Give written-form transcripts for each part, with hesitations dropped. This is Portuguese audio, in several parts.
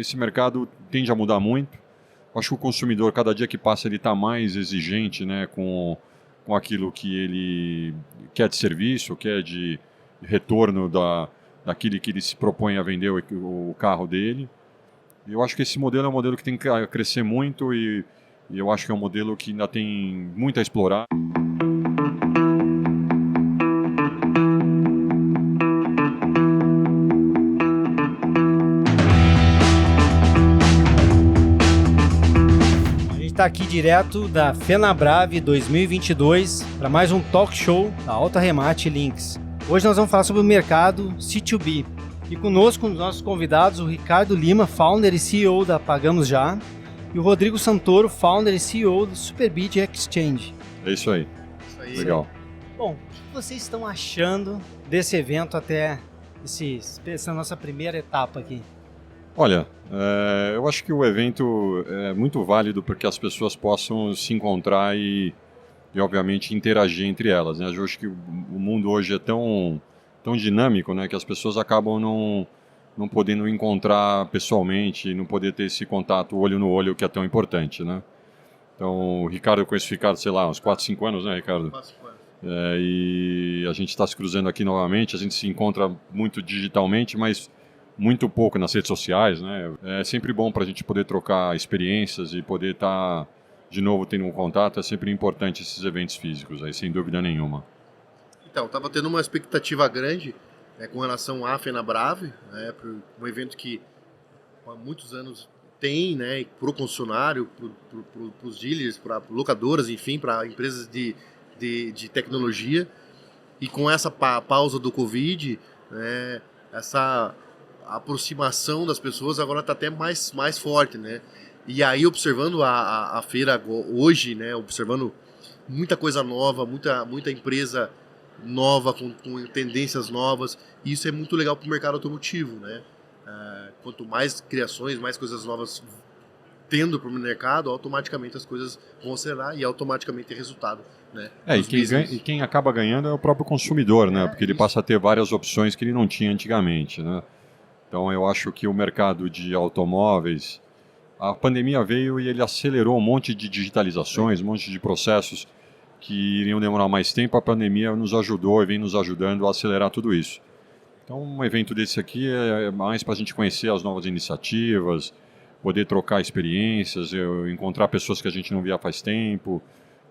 esse mercado tende a mudar muito. Acho que o consumidor, cada dia que passa, ele está mais exigente, né, com aquilo que ele quer de serviço, quer de retorno daquilo que ele se propõe a vender o carro dele. E eu acho que esse modelo é um modelo que tem que crescer muito e eu acho que é um modelo que ainda tem muito a explorar. Está aqui direto da FenaBrave 2022 para mais um talk show da Auto Remate Links. Hoje nós vamos falar sobre o mercado C2B. E conosco, os nossos convidados, o Ricardo Lima, founder e CEO da Pagamos Já, e o Rodrigo Santoro, founder e CEO do Superbid Exchange. É isso aí. Legal. Bom, o que vocês estão achando desse evento até essa nossa primeira etapa aqui? Olha, eu acho que o evento é muito válido para que as pessoas possam se encontrar e obviamente, interagir entre elas, né? Eu acho que o mundo hoje é tão dinâmico, né, que as pessoas acabam não podendo encontrar pessoalmente, não poder ter esse contato olho no olho que é tão importante, né? Então, o Ricardo, eu conheço o Ricardo, sei lá, uns 4, 5 anos, né, Ricardo? 4, 5 anos. E a gente está se cruzando aqui novamente, a gente se encontra muito digitalmente, mas muito pouco nas redes sociais, né? É sempre bom para a gente poder trocar experiências e poder estar, de novo, tendo um contato. É sempre importante esses eventos físicos, aí, sem dúvida nenhuma. Então, estava tendo uma expectativa grande, né, com relação à FenaBrave, né, para um evento que há muitos anos tem, né, para o concessionário, para os dealers, para locadoras, enfim, para empresas de tecnologia. E com essa pausa do Covid, né, essa aproximação das pessoas agora está até mais forte, né? E aí, observando a feira hoje, né, observando muita coisa nova, muita empresa nova, com tendências novas, e isso é muito legal para o mercado automotivo, né? Quanto mais criações, mais coisas novas tendo para o mercado, automaticamente as coisas vão acelerar e automaticamente tem resultado, né? E quem acaba ganhando é o próprio consumidor, né? Porque ele passa a ter várias opções que ele não tinha antigamente, né? Então eu acho que o mercado de automóveis, a pandemia veio e ele acelerou um monte de digitalizações, um monte de processos que iriam demorar mais tempo. A pandemia nos ajudou e vem nos ajudando a acelerar tudo isso. Então um evento desse aqui é mais para a gente conhecer as novas iniciativas, poder trocar experiências, encontrar pessoas que a gente não via faz tempo,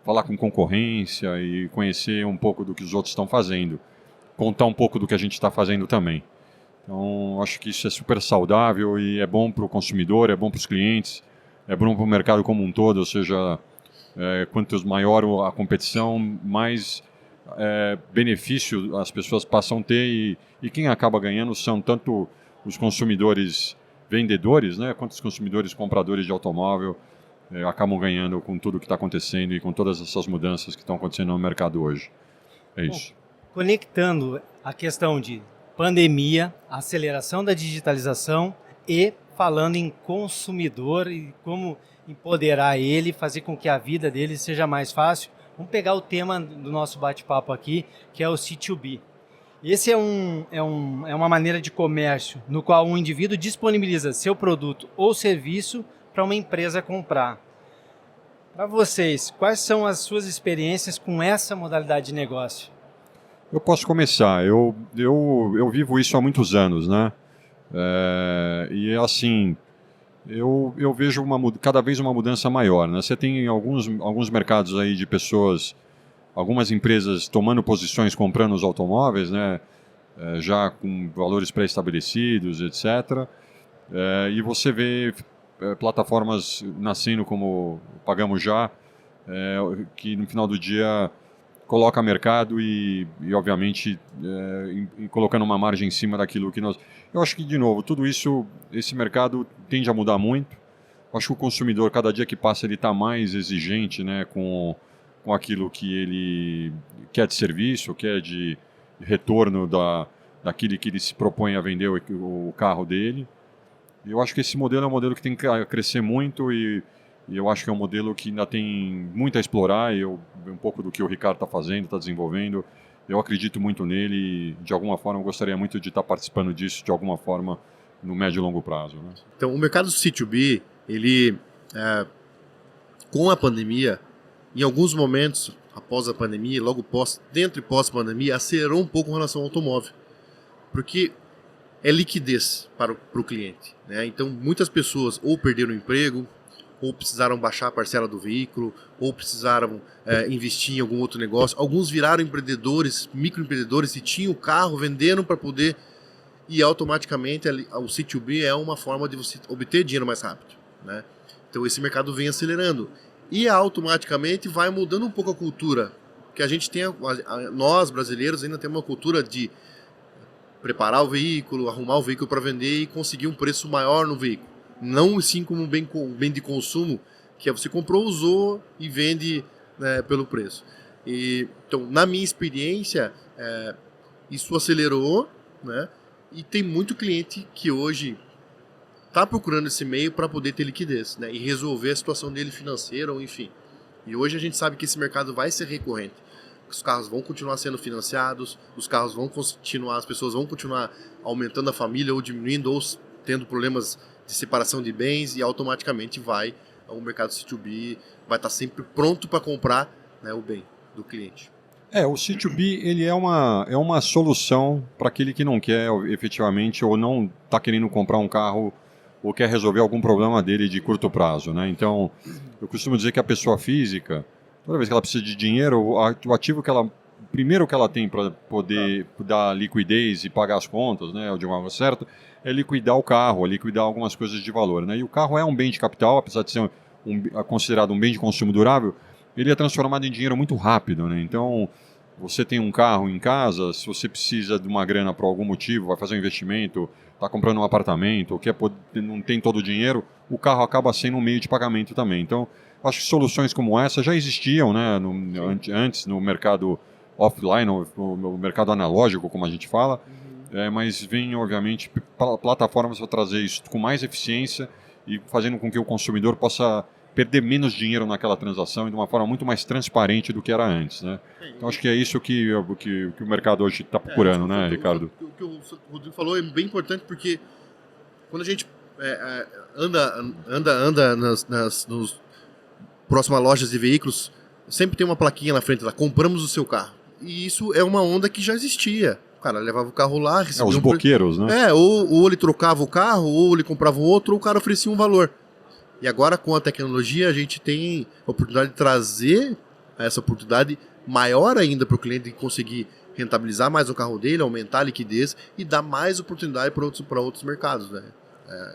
falar com concorrência e conhecer um pouco do que os outros estão fazendo, contar um pouco do que a gente está fazendo também. Então, acho que isso é super saudável e é bom para o consumidor, é bom para os clientes, é bom para o mercado como um todo, ou seja, quanto maior a competição, mais benefício as pessoas passam a ter e quem acaba ganhando são tanto os consumidores vendedores, né, quanto os consumidores compradores de automóvel acabam ganhando com tudo que está acontecendo e com todas essas mudanças que estão acontecendo no mercado hoje. É isso. Bom, conectando a questão de pandemia, aceleração da digitalização e falando em consumidor e como empoderar ele, fazer com que a vida dele seja mais fácil. Vamos pegar o tema do nosso bate-papo aqui, que é o C2B. Esse é uma maneira de comércio no qual um indivíduo disponibiliza seu produto ou serviço para uma empresa comprar. Para vocês, quais são as suas experiências com essa modalidade de negócio? Eu posso começar. Eu vivo isso há muitos anos, né? E assim, eu vejo cada vez uma mudança maior, né? Você tem alguns mercados aí de pessoas, algumas empresas tomando posições, comprando os automóveis, né? Já com valores pré-estabelecidos, etc. E você vê plataformas nascendo como Pagamos Já, que no final do dia coloca mercado e obviamente, colocando uma margem em cima daquilo que nós... Eu acho que, de novo, tudo isso, esse mercado tende a mudar muito. Eu acho que o consumidor, cada dia que passa, ele está mais exigente, né, com aquilo que ele quer de serviço, quer de retorno daquilo que ele se propõe a vender o carro dele. E eu acho que esse modelo é um modelo que tem que crescer muito e eu acho que é um modelo que ainda tem muito a explorar. Um pouco do que o Ricardo está fazendo, está desenvolvendo, eu acredito muito nele e, de alguma forma, eu gostaria muito de estar participando disso, de alguma forma, no médio e longo prazo. Né? Então, o mercado C2B, ele, com a pandemia, em alguns momentos, após a pandemia, logo dentro e pós-pandemia, acelerou um pouco em relação ao automóvel. Porque é liquidez para o cliente. Né? Então, muitas pessoas ou perderam o emprego, ou precisaram baixar a parcela do veículo, ou precisaram investir em algum outro negócio. Alguns viraram empreendedores, microempreendedores, e tinham o carro, venderam para poder... E automaticamente o C2B é uma forma de você obter dinheiro mais rápido. Né? Então, esse mercado vem acelerando. E automaticamente vai mudando um pouco a cultura. Que a gente tem, nós brasileiros ainda temos uma cultura de preparar o veículo, arrumar o veículo para vender e conseguir um preço maior no veículo. Não assim como um bem de consumo, que é você comprou, usou e vende, né, pelo preço. Então, na minha experiência, isso acelerou, né, e tem muito cliente que hoje está procurando esse meio para poder ter liquidez, né, e resolver a situação dele financeira, ou enfim. E hoje a gente sabe que esse mercado vai ser recorrente. Os carros vão continuar sendo financiados, os carros vão continuar, as pessoas vão continuar aumentando a família ou diminuindo ou tendo problemas de separação de bens, e automaticamente o mercado C2B vai estar sempre pronto para comprar, né, o bem do cliente. O C2B ele é uma solução para aquele que não quer efetivamente ou não está querendo comprar um carro ou quer resolver algum problema dele de curto prazo. Né? Então, eu costumo dizer que a pessoa física, toda vez que ela precisa de dinheiro, o ativo primeiro que ela tem para poder dar liquidez e pagar as contas, né, de uma forma certa, é liquidar o carro, é liquidar algumas coisas de valor. Né? E o carro é um bem de capital, apesar de ser considerado um bem de consumo durável, ele é transformado em dinheiro muito rápido. Né? Então, você tem um carro em casa, se você precisa de uma grana por algum motivo, vai fazer um investimento, está comprando um apartamento, ou não tem todo o dinheiro, o carro acaba sendo um meio de pagamento também. Então, acho que soluções como essa já existiam, né, antes no mercado offline, no mercado analógico, como a gente fala, mas vem, obviamente, plataformas para trazer isso com mais eficiência e fazendo com que o consumidor possa perder menos dinheiro naquela transação e de uma forma muito mais transparente do que era antes. Né? Então, acho que é isso que o mercado hoje está procurando, né, Ricardo? O que o Rodrigo falou é bem importante, porque quando a gente anda nos próximas lojas de veículos, sempre tem uma plaquinha na frente lá, compramos o seu carro. E isso é uma onda que já existia. O cara levava o carro lá, recebia os boqueiros, né? Ou ele trocava o carro, ou ele comprava um outro, ou o cara oferecia um valor. E agora, com a tecnologia, a gente tem a oportunidade de trazer essa oportunidade maior ainda para o cliente conseguir rentabilizar mais o carro dele, aumentar a liquidez e dar mais oportunidade para outros mercados, né?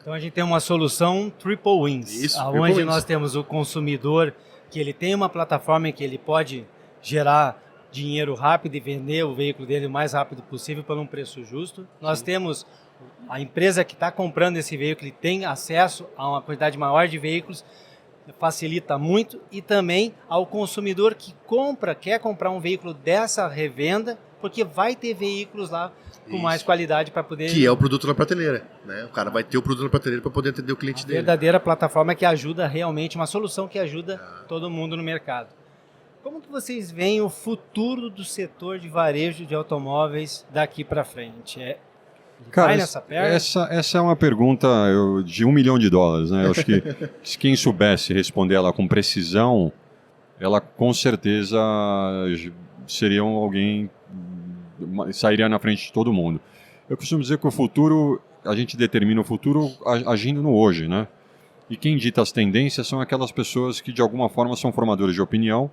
Então a gente tem uma solução triple wins, Isso, onde nós temos o consumidor que ele tem uma plataforma em que ele pode gerar dinheiro rápido e vender o veículo dele o mais rápido possível por um preço justo. Nós temos a empresa que está comprando esse veículo, ele tem acesso a uma quantidade maior de veículos, facilita muito, e também ao consumidor que quer comprar um veículo dessa revenda, porque vai ter veículos lá com mais qualidade para poder... Que é o produto na prateleira, né? O cara vai ter o produto na prateleira para poder atender o cliente dele. Verdadeira plataforma que ajuda realmente, uma solução que ajuda todo mundo no mercado. Como que vocês veem o futuro do setor de varejo de automóveis daqui para frente? Cara, vai nessa perna? Essa é uma pergunta de $1 milhão, né? Eu acho que quem soubesse responder ela com precisão, ela com certeza seria alguém, sairia na frente de todo mundo. Eu costumo dizer que o futuro, a gente determina o futuro agindo no hoje, né? E quem dita as tendências são aquelas pessoas que de alguma forma são formadores de opinião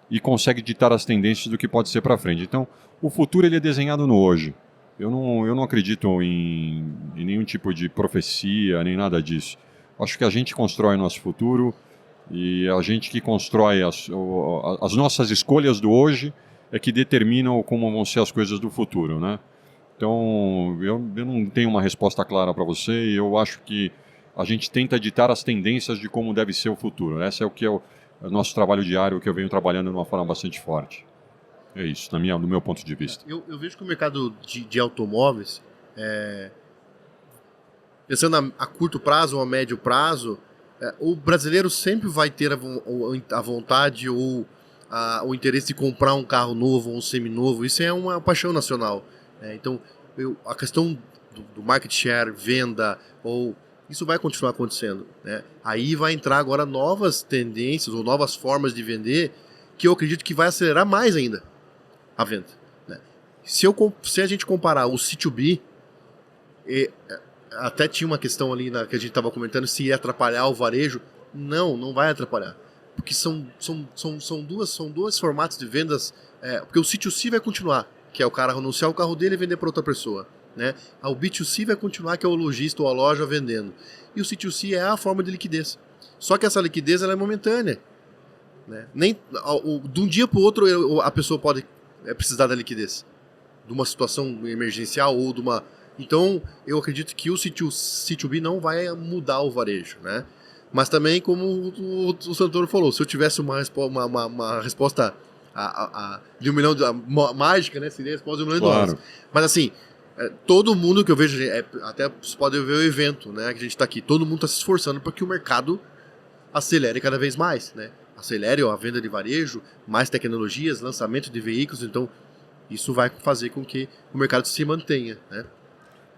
e conseguem ditar as tendências do que pode ser para frente. Então, o futuro ele é desenhado no hoje. Eu não acredito em nenhum tipo de profecia, nem nada disso. Acho que a gente constrói o nosso futuro e a gente que constrói as nossas escolhas do hoje é que determinam como vão ser as coisas do futuro, né? Então, eu não tenho uma resposta clara para você e eu acho que a gente tenta ditar as tendências de como deve ser o futuro. Esse é o que é o nosso trabalho diário, que eu venho trabalhando de uma forma bastante forte. É isso, do meu ponto de vista. Eu vejo que o mercado de automóveis, pensando a curto prazo ou a médio prazo, o brasileiro sempre vai ter a vontade ou o interesse de comprar um carro novo ou um seminovo. Isso é uma paixão nacional. Então, a questão do market share, venda, ou isso vai continuar acontecendo, né? Aí vai entrar agora novas tendências ou novas formas de vender que eu acredito que vai acelerar mais ainda a venda, né? Se a gente comparar o C2B, até tinha uma questão ali que a gente estava comentando se ia atrapalhar o varejo. Não vai atrapalhar. Porque são duas formatos de vendas. Porque o C2C vai continuar, que é o cara anunciar o carro dele e vender para outra pessoa, né? O B2C vai continuar, que é o lojista ou a loja vendendo. E o C2C é a forma de liquidez. Só que essa liquidez ela é momentânea, né? De um dia para o outro a pessoa pode precisar da liquidez. De uma situação emergencial ou de uma... Então, eu acredito que o C2B não vai mudar o varejo, né? Mas também, como o Santoro falou, se eu tivesse uma resposta de 1 milhão mágica, né? Seria a resposta de 1 milhão de dólares. Mas assim, todo mundo que eu vejo, até vocês podem ver o evento, né? Que a gente está aqui, todo mundo está se esforçando para que o mercado acelere cada vez mais, né? Acelere a venda de varejo, mais tecnologias, lançamento de veículos, então isso vai fazer com que o mercado se mantenha, né?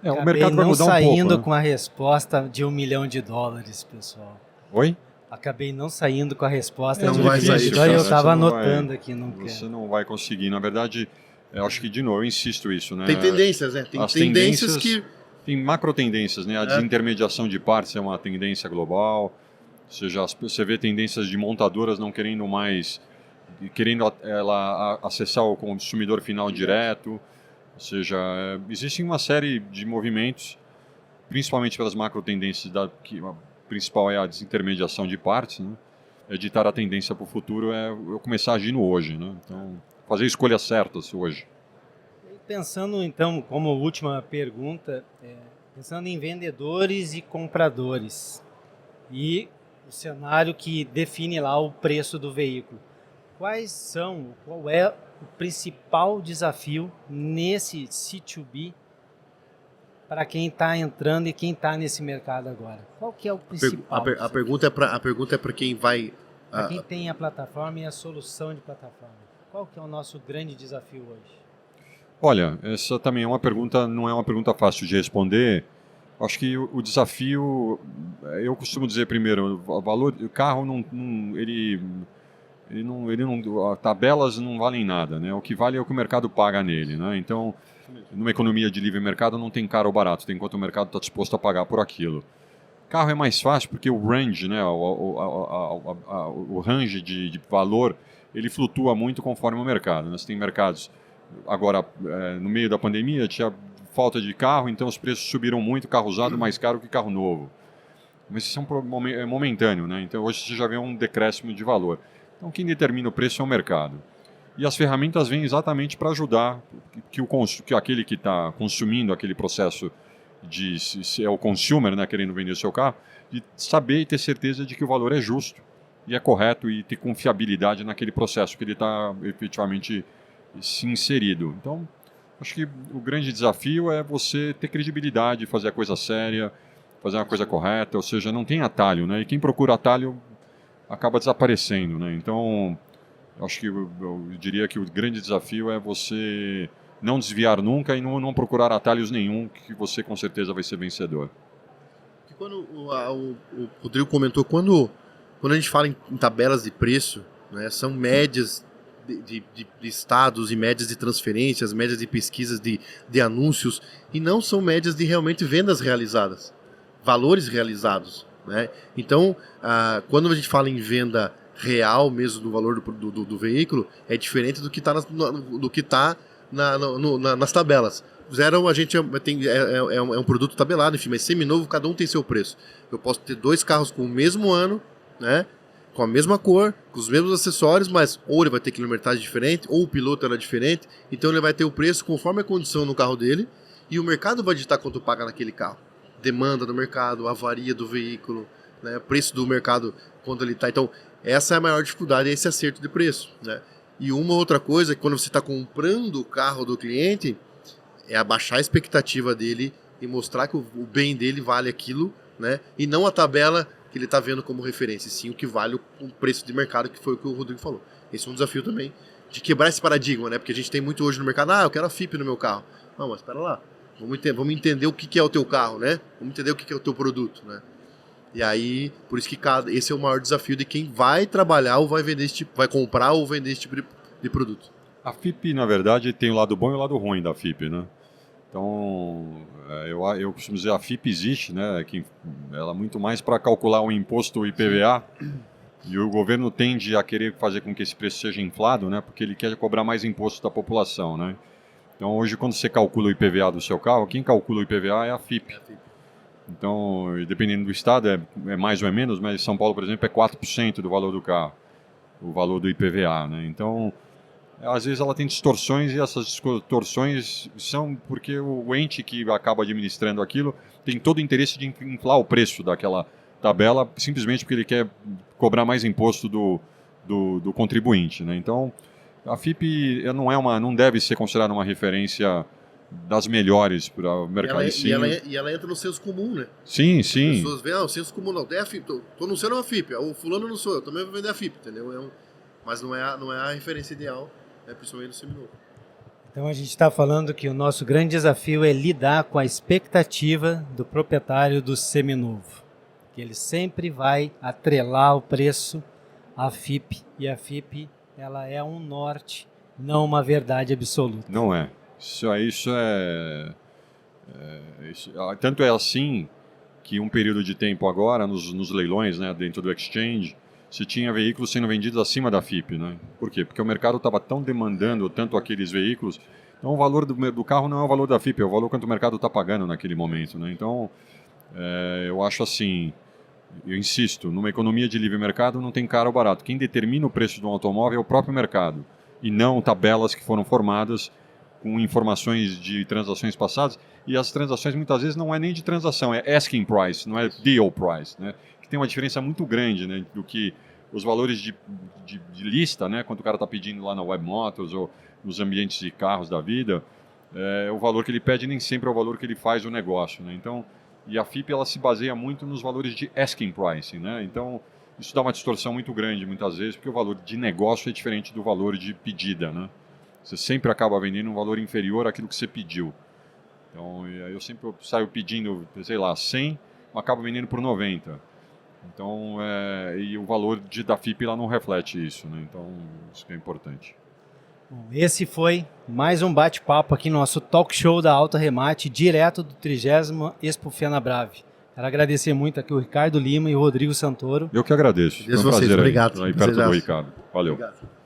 O mercado vai mudar um pouco. Acabei não saindo com a resposta de 1 milhão de dólares, pessoal. Oi? Acabei não saindo com a resposta Não de 1 vai milhão sair, de dólares. Eu cara, estava você não anotando vai- aqui. Não Você quero. não vai conseguir. Na verdade, eu acho que, de novo, eu insisto isso, né? Tem tendências, né? Tem As tendências tendências- que... Tem macro tendências, né? A desintermediação de partes é uma tendência global. Ou seja, você vê tendências de montadoras não querendo mais, querendo ela acessar o consumidor final direto. Ou seja, existe uma série de movimentos, principalmente pelas macro tendências, que a principal é a desintermediação de partes, né? Editar a tendência para o futuro é eu começar agindo hoje, né? Então, fazer escolhas certas hoje. Pensando, então, como última pergunta, pensando em vendedores e compradores e o cenário que define lá o preço do veículo, qual é o principal desafio nesse C2B para quem está entrando e quem está nesse mercado agora? Qual que é o principal? A pergunta é para quem vai... Para quem tem a plataforma e a solução de plataforma. Qual que é o nosso grande desafio hoje? Olha, essa também é uma pergunta, não é uma pergunta fácil de responder. Acho que o desafio, eu costumo dizer primeiro, o valor, o carro tabelas não valem nada, né? O que vale é o que o mercado paga nele, né? Então, numa economia de livre mercado não tem caro ou barato, tem quanto o mercado está disposto a pagar por aquilo. Carro é mais fácil porque o range, né? O range de valor, ele flutua muito conforme o mercado, né? Você tem mercados. Agora, no meio da pandemia, tinha falta de carro, então os preços subiram muito, carro usado mais caro que carro novo. Mas isso é momentâneo, né? Então hoje você já vê um decréscimo de valor. Então quem determina o preço é o mercado. E as ferramentas vêm exatamente para ajudar que aquele que está consumindo aquele processo se é o consumer, né, querendo vender o seu carro, de saber e ter certeza de que o valor é justo e é correto e ter confiabilidade naquele processo que ele está efetivamente se inserido. Então, acho que o grande desafio é você ter credibilidade, fazer a coisa séria, fazer uma coisa correta, ou seja, não tem atalho, né? E quem procura atalho acaba desaparecendo, né? Então, acho que eu diria que o grande desafio é você não desviar nunca e não procurar atalhos nenhum, que você com certeza vai ser vencedor. Quando o Rodrigo comentou, quando a gente fala em tabelas de preço, né, são médias de estados e médias de transferências, médias de pesquisas de anúncios, e não são médias de realmente vendas realizadas, valores realizados, né? Então, quando a gente fala em venda real mesmo do valor do veículo, é diferente do que está nas tabelas. Zero a gente é um produto tabelado, enfim, mas seminovo cada um tem seu preço. Eu posso ter 2 carros com o mesmo ano, né? Com a mesma cor, com os mesmos acessórios, mas ou ele vai ter quilometragem diferente, ou o piloto era diferente, então ele vai ter o preço conforme a condição no carro dele, e o mercado vai ditar quanto paga naquele carro. Demanda do mercado, avaria do veículo, né, preço do mercado quando ele está. Então, essa é a maior dificuldade, esse acerto de preço, né? E uma outra coisa, quando você está comprando o carro do cliente, é abaixar a expectativa dele e mostrar que o bem dele vale aquilo, né? E não a tabela que ele está vendo como referência, sim o que vale o preço de mercado, que foi o que o Rodrigo falou. Esse é um desafio também, de quebrar esse paradigma, né? Porque a gente tem muito hoje no mercado, eu quero a FIP no meu carro. Não, mas espera lá. Vamos entender o que é o teu carro, né? Vamos entender o que é o teu produto, né? E aí, por isso que esse é o maior desafio de quem vai trabalhar ou vai vender vai comprar ou vender esse tipo de produto. A FIP, na verdade, tem o lado bom e o lado ruim da FIP, né? Então, eu costumo dizer, a FIP existe, né? Ela é muito mais para calcular o imposto IPVA, e o governo tende a querer fazer com que esse preço seja inflado, né? Porque ele quer cobrar mais imposto da população, né? Então, hoje, quando você calcula o IPVA do seu carro, quem calcula o IPVA é a FIP. Então, dependendo do estado, é mais ou é menos, mas São Paulo, por exemplo, é 4% do valor do carro, o valor do IPVA, né? Então, às vezes ela tem distorções, e essas distorções são porque o ente que acaba administrando aquilo tem todo o interesse de inflar o preço daquela tabela, simplesmente porque ele quer cobrar mais imposto do contribuinte, né? Então, a FIP não deve ser considerada uma referência das melhores para o mercado. E ela entra no senso comum, né? Sim, sim. As pessoas veem, o senso comum não, tem a FIP, tô anunciando uma FIP, o fulano não sou eu, também vou vender a FIP, entendeu? Mas não é a referência ideal, principalmente no seminovo. Então a gente está falando que o nosso grande desafio é lidar com a expectativa do proprietário do seminovo, que ele sempre vai atrelar o preço à FIP, e a FIP ela é um norte, não uma verdade absoluta. Não é. Tanto é assim que um período de tempo agora, nos leilões, né, dentro do exchange, se tinha veículos sendo vendidos acima da FIP, né? Por quê? Porque o mercado estava tão demandando tanto aqueles veículos, então o valor do carro não é o valor da FIP, é o valor quanto o mercado está pagando naquele momento, né? Então, eu acho assim, eu insisto, numa economia de livre mercado não tem caro ou barato. Quem determina o preço de um automóvel é o próprio mercado, e não tabelas que foram formadas com informações de transações passadas, e as transações muitas vezes não é nem de transação, é asking price, não é deal price, né? Que tem uma diferença muito grande, né, do que os valores de lista, né, quando o cara está pedindo lá na Web Motors ou nos ambientes de carros da vida, o valor que ele pede nem sempre é o valor que ele faz o negócio, né? Então, e a FIP ela se baseia muito nos valores de asking pricing, né? Então, isso dá uma distorção muito grande muitas vezes, porque o valor de negócio é diferente do valor de pedida, né? Você sempre acaba vendendo um valor inferior àquilo que você pediu. Então, eu sempre saio pedindo, sei lá, 100, acabo vendendo por 90. Então, e o valor da FIP lá não reflete isso, né? Então, isso que é importante. Bom, esse foi mais um bate-papo aqui no nosso talk show da Auto Remate, direto do 30º Expo Fenabrave. Quero agradecer muito aqui o Ricardo Lima e o Rodrigo Santoro. Eu que agradeço. Foi um prazer obrigado. Aí perto do Ricardo. Valeu. Obrigado.